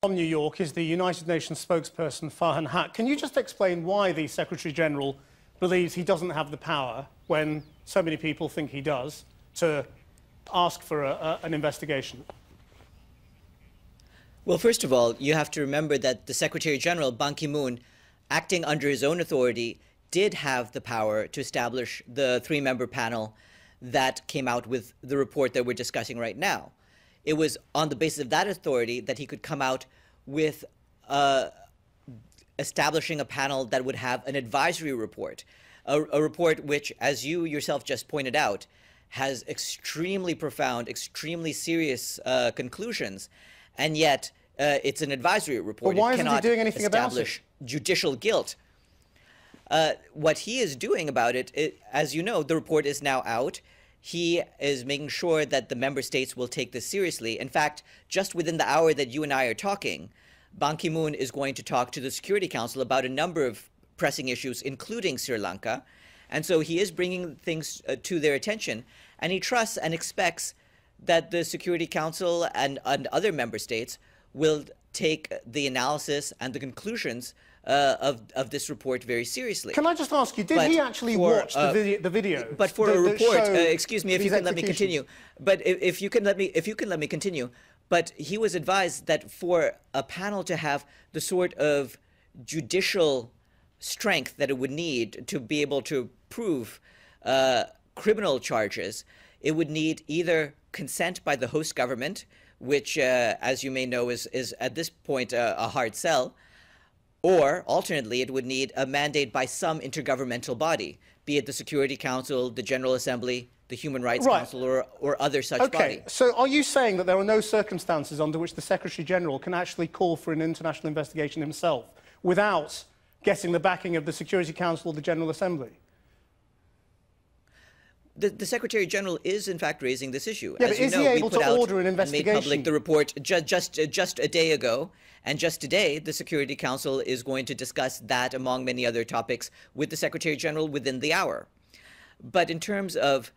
From New York is the United Nations spokesperson Farhan Haq. Can you just explain why the Secretary-General believes he doesn't have the power, when so many people think he does, to ask for an investigation? Well, first of all, you have to remember that the Secretary-General, Ban Kimoon, acting under his own authority, did have the power to establish the three-member panel that came out with the report that we're discussing right now. It was on the basis of that authority that he could come out with establishing a panel that would have an advisory report, a report which, as you yourself just pointed out, has extremely profound, extremely serious conclusions, and yet it's an advisory report. But why isn't he doing anything about it? Establish judicial guilt. What he is doing about it, as you know, the report is now out. He is making sure that the member states will take this seriously. In fact, just within the hour that you and I are talking, Ban Ki-moon is going to talk to the Security Council about a number of pressing issues, including Sri Lanka. And so he is bringing things to their attention, and he trusts and expects that the Security Council and other member states will take the analysis and the conclusions of this report very seriously. Can I just ask you, did he actually watch the video? But for a report, excuse me, if you can let me continue. But if you can let me continue. But he was advised that for a panel to have the sort of judicial strength that it would need to be able to prove criminal charges, it would need either consent by the host government, which, as you may know, is at this point a hard sell, or alternately, it would need a mandate by some intergovernmental body, be it the Security Council, the General Assembly, the Human Rights Council, or other such body. Okay, so are you saying that there are no circumstances under which the Secretary-General can actually call for an international investigation himself without getting the backing of the Security Council or the General Assembly? The Secretary-General is, in fact, raising this issue. Yeah, but is he able to order an investigation? Made public the report just a day ago, and just today, the Security Council is going to discuss that, among many other topics, with the Secretary-General within the hour. But in terms of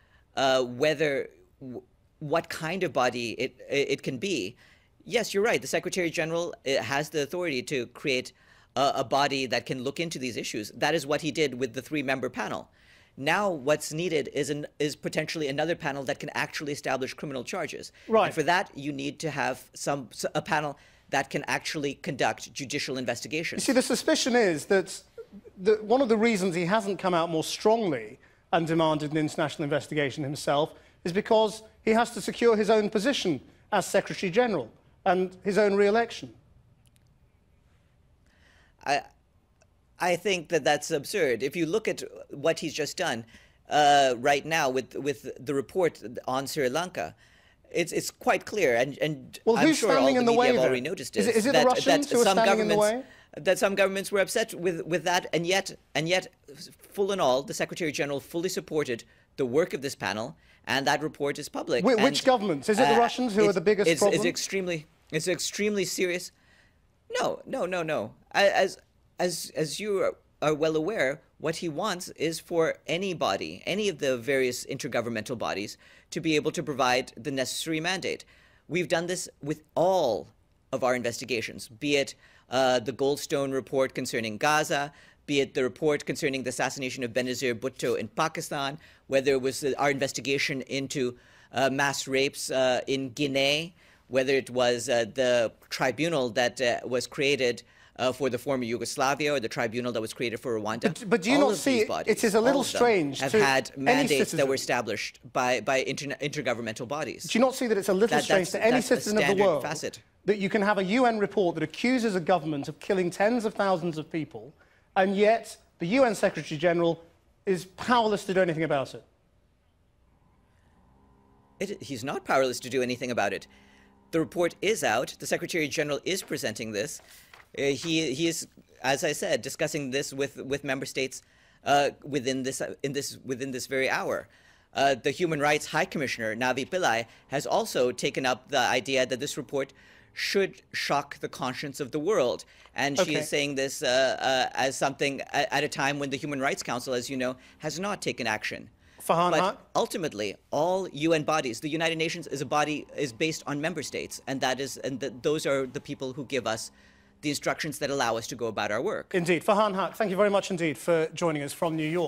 what kind of body it can be, yes, you're right. The Secretary-General has the authority to create a body that can look into these issues. That is what he did with the three-member panel. Now what's needed is potentially another panel that can actually establish criminal charges. Right. And for that, you need to have a panel that can actually conduct judicial investigations. You see, the suspicion is that one of the reasons he hasn't come out more strongly and demanded an international investigation himself is because he has to secure his own position as Secretary-General and his own re-election. I think that that's absurd. If you look at what he's just done right now with the report on Sri Lanka, it's quite clear, and well, I'm sure all the media have already noticed it. Is it the Russians who are standing in the way? That some governments were upset with that, and yet, full and all, the Secretary-General fully supported the work of this panel, and that report is public. Which governments? Is it the Russians who are the biggest problem? It's extremely serious. No. As you are well aware, what he wants is for any body, any of the various intergovernmental bodies, to be able to provide the necessary mandate. We've done this with all of our investigations, be it the Goldstone report concerning Gaza, be it the report concerning the assassination of Benazir Bhutto in Pakistan, whether it was our investigation into mass rapes in Guinea, whether it was the tribunal that was created for the former Yugoslavia, or the tribunal that was created for Rwanda. But do you not see, it is a little strange have had mandates that were established by intergovernmental bodies. Do you not see that it's a little strange to any citizen of the world that you can have a UN report that accuses a government of killing tens of thousands of people, and yet the UN Secretary-General is powerless to do anything about it? He's not powerless to do anything about it. The report is out. The Secretary-General is presenting this. He is, as I said, discussing this with member states within this very hour. The Human Rights High Commissioner, Navi Pillai, has also taken up the idea that this report should shock the conscience of the world. And she is saying this as something at a time when the Human Rights Council, as you know, has not taken action. Farhan But Haq? ultimately, all UN bodies, the United Nations is based on member states, and those are the people who give us the instructions that allow us to go about our work. Indeed. Farhan Haq, thank you very much indeed for joining us from New York.